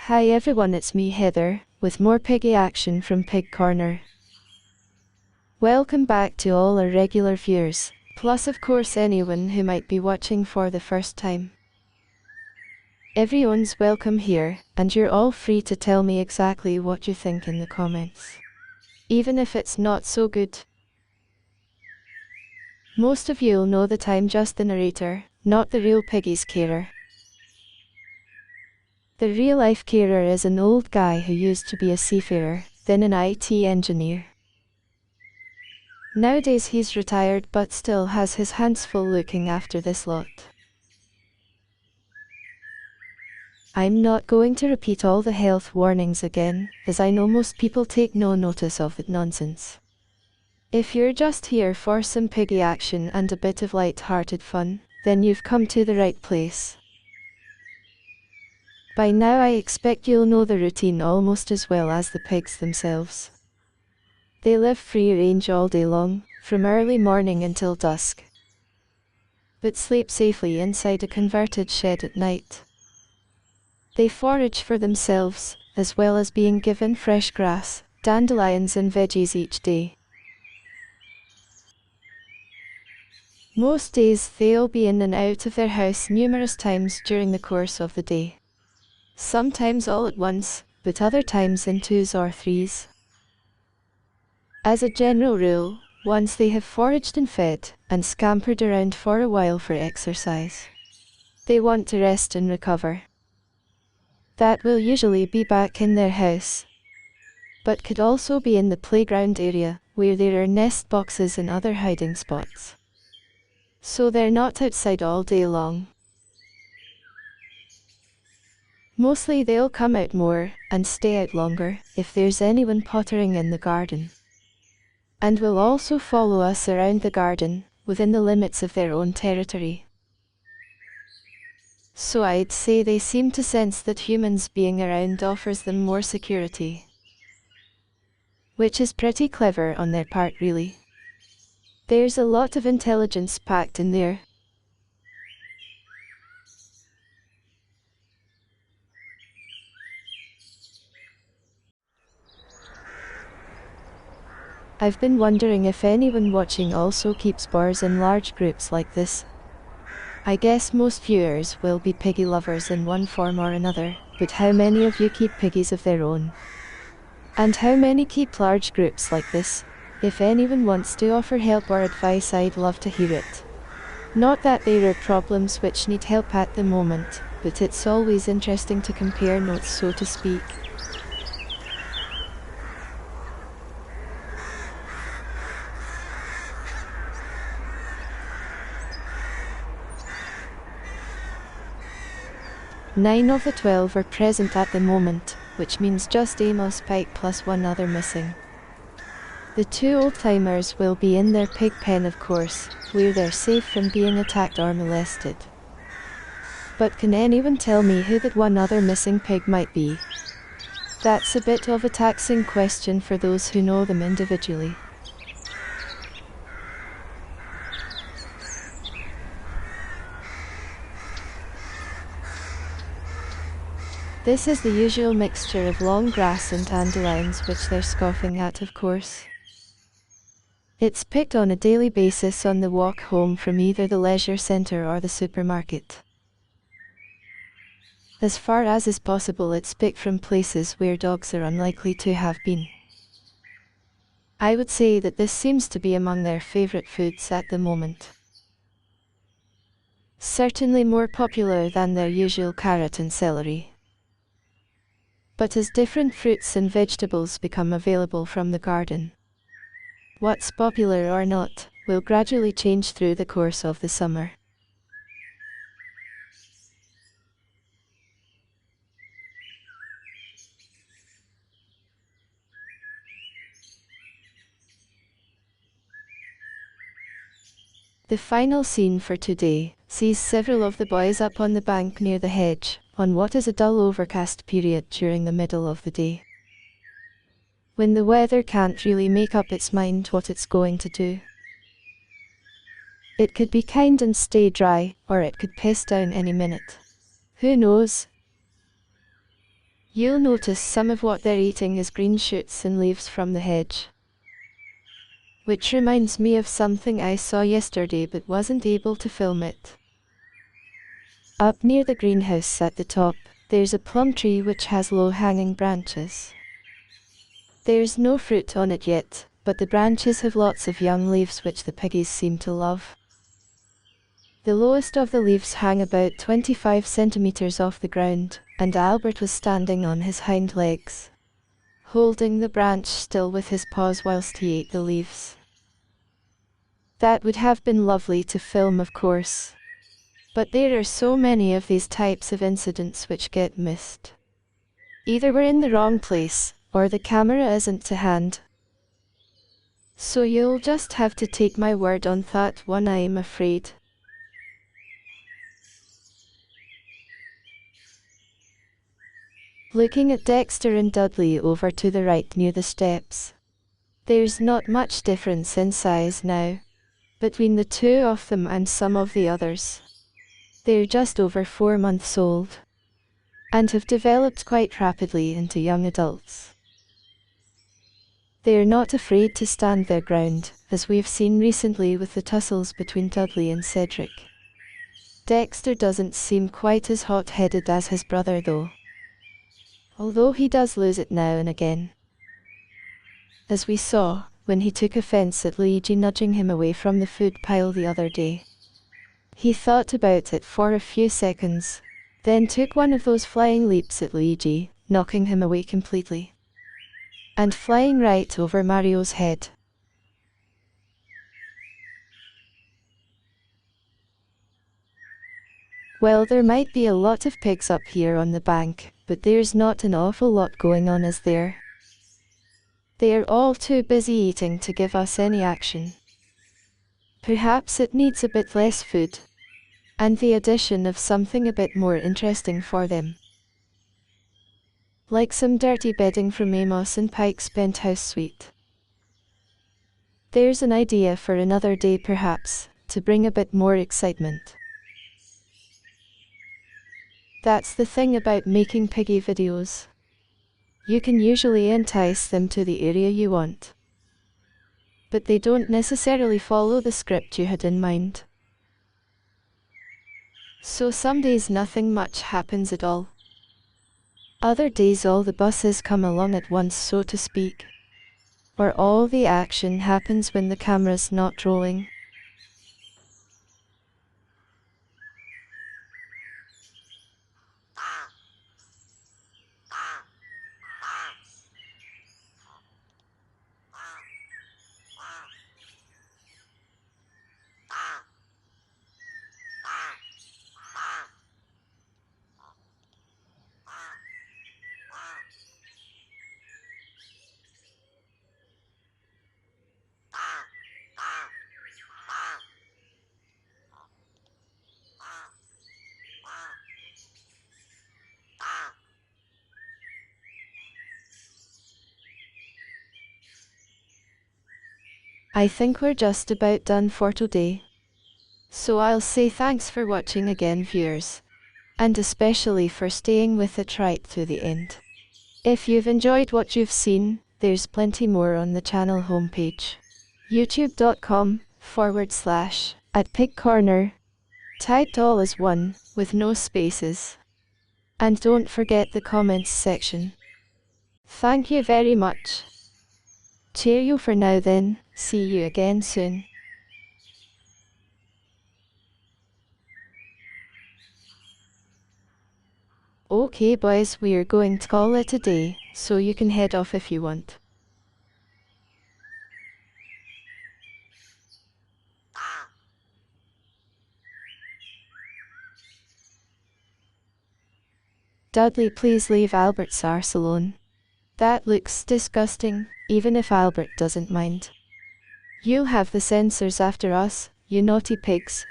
Hi everyone, it's me Heather, with more piggy action from Pig Corner. Welcome back to all our regular viewers, plus of course anyone who might be watching for the first time. Everyone's welcome here, and you're all free to tell me exactly what you think in the comments. Even if it's not so good. Most of you'll know that I'm just the narrator, not the real piggy's carer. The real-life carer is an old guy who used to be a seafarer, then an IT engineer. Nowadays he's retired but still has his hands full looking after this lot. I'm not going to repeat all the health warnings again, as I know most people take no notice of that nonsense. If you're just here for some piggy action and a bit of light-hearted fun, then you've come to the right place. By now I expect you'll know the routine almost as well as the pigs themselves. They live free range all day long, from early morning until dusk, but sleep safely inside a converted shed at night. They forage for themselves, as well as being given fresh grass, dandelions and veggies each day. Most days they'll be in and out of their house numerous times during the course of the day. Sometimes all at once, but other times in twos or threes. As a general rule, once they have foraged and fed, and scampered around for a while for exercise, they want to rest and recover. That will usually be back in their house, but could also be in the playground area, where there are nest boxes and other hiding spots. So they're not outside all day long. Mostly they'll come out more, and stay out longer, if there's anyone pottering in the garden. And will also follow us around the garden, within the limits of their own territory. So I'd say they seem to sense that humans being around offers them more security. Which is pretty clever on their part really. There's a lot of intelligence packed in there. I've been wondering if anyone watching also keeps boars in large groups like this. I guess most viewers will be piggy lovers in one form or another, but how many of you keep piggies of their own? And how many keep large groups like this? If anyone wants to offer help or advice, I'd love to hear it. Not that there are problems which need help at the moment, but it's always interesting to compare notes, so to speak. Nine of the 12 are present at the moment, which means just Amos Pike plus one other missing. The two old-timers will be in their pig pen, of course, where they're safe from being attacked or molested. But can anyone tell me who that one other missing pig might be? That's a bit of a taxing question for those who know them individually. This is the usual mixture of long grass and dandelions, which they're scoffing at, of course. It's picked on a daily basis on the walk home from either the leisure centre or the supermarket. As far as is possible, it's picked from places where dogs are unlikely to have been. I would say that this seems to be among their favourite foods at the moment. Certainly more popular than their usual carrot and celery. But as different fruits and vegetables become available from the garden, what's popular or not will gradually change through the course of the summer. The final scene for today sees several of the boys up on the bank near the hedge, on what is a dull overcast period during the middle of the day, when the weather can't really make up its mind what it's going to do. It could be kind and stay dry, or it could piss down any minute. Who knows? You'll notice some of what they're eating is green shoots and leaves from the hedge. Which reminds me of something I saw yesterday but wasn't able to film it. Up near the greenhouse at the top, there's a plum tree which has low-hanging branches. There's no fruit on it yet, but the branches have lots of young leaves which the piggies seem to love. The lowest of the leaves hang about 25 centimeters off the ground, and Albert was standing on his hind legs, holding the branch still with his paws whilst he ate the leaves. That would have been lovely to film, of course. But there are so many of these types of incidents which get missed. Either we're in the wrong place, or the camera isn't to hand. So you'll just have to take my word on that one, I'm afraid. Looking at Dexter and Dudley over to the right near the steps. There's not much difference in size now between the two of them and some of the others. They're just over 4 months old and have developed quite rapidly into young adults. They're not afraid to stand their ground, as we've seen recently with the tussles between Dudley and Cedric. Dexter doesn't seem quite as hot-headed as his brother though, although he does lose it now and again, as we saw when he took offense at Luigi nudging him away from the food pile the other day. He thought about it for a few seconds, then took one of those flying leaps at Luigi, knocking him away completely, and flying right over Mario's head. Well, there might be a lot of pigs up here on the bank, but there's not an awful lot going on, is there? They are all too busy eating to give us any action. Perhaps it needs a bit less food, and the addition of something a bit more interesting for them. Like some dirty bedding from Amos and Pike's penthouse suite. There's an idea for another day perhaps, to bring a bit more excitement. That's the thing about making piggy videos. You can usually entice them to the area you want, but they don't necessarily follow the script you had in mind. So some days nothing much happens at all. Other days all the buses come along at once, so to speak, or all the action happens when the camera's not rolling. I think we're just about done for today. So I'll say thanks for watching again, viewers, and especially for staying with it right to the end. If you've enjoyed what you've seen, there's plenty more on the channel homepage, youtube.com/@pigcorner, typed all as one, with no spaces. And don't forget the comments section. Thank you very much. Cheerio for now then, see you again soon. Okay boys, we're going to call it a day, so you can head off if you want. Dudley, please leave Albert's arse alone. That looks disgusting, even if Albert doesn't mind. You'll have the censors after us, you naughty pigs.